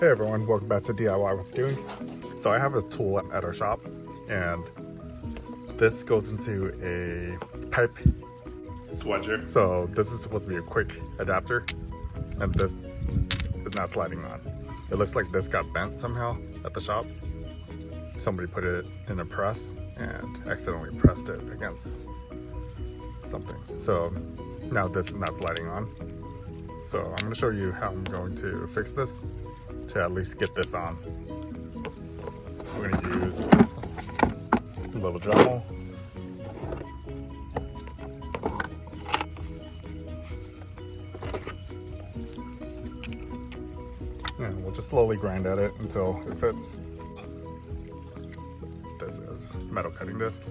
Hey everyone, welcome back to DIY with Doing. So I have a tool at our shop, and this goes into a pipe swedger. So this is supposed to be a quick adapter, and this is not sliding on. It looks like this got bent somehow at the shop. Somebody put it in a press and accidentally pressed it against something. So now this is not sliding on. So I'm going to show you how I'm going to fix this to at least get this on. We're going to use a little Dremel. And we'll just slowly grind at it until it fits. This is metal cutting disc.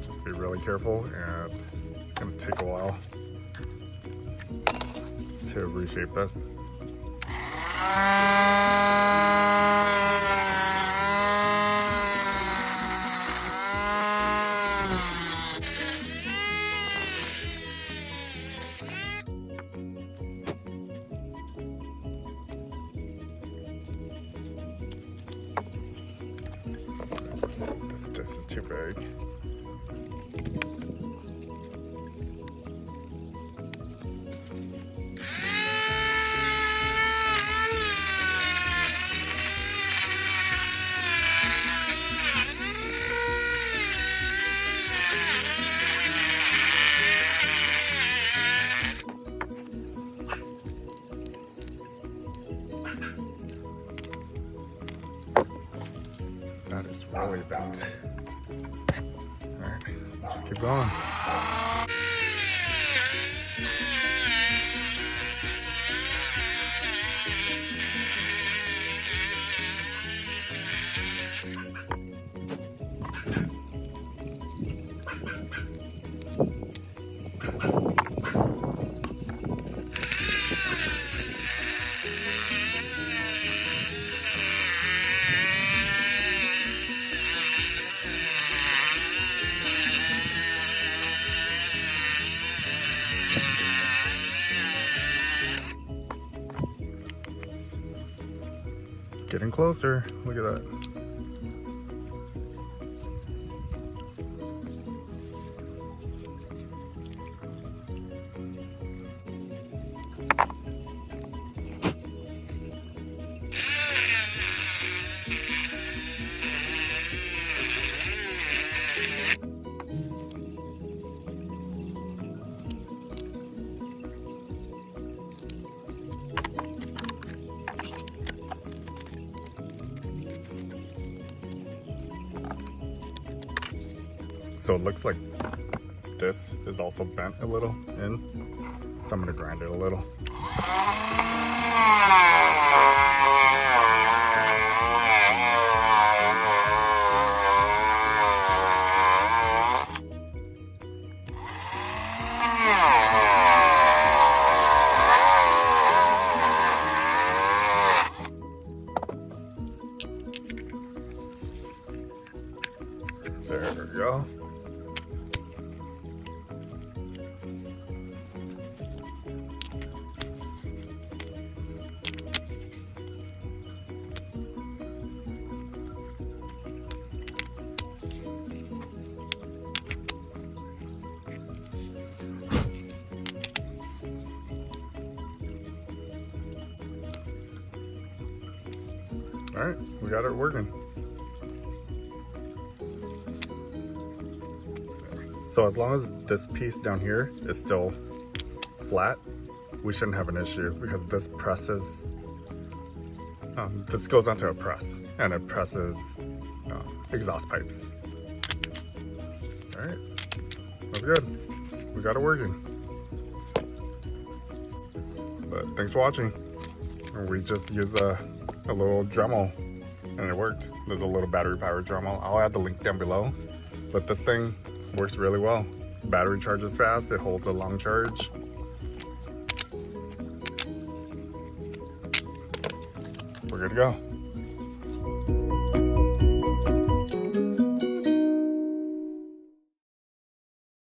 Just be really careful, and it's going to take a while to reshape this. This is too big. That is really bent. Alright, just keep going. Getting closer. Look at that. So it looks like this is also bent a little in, so I'm going to grind it a little. There we go. All right, we got it working. So as long as this piece down here is still flat, we shouldn't have an issue, because this presses, this goes onto a press, and it presses exhaust pipes. All right, that's good. We got it working. But thanks for watching. We just used a little Dremel, and it worked. There's a little battery powered Dremel. I'll add the link down below. But this thing works really well. Battery charges fast, it holds a long charge. We're good to go.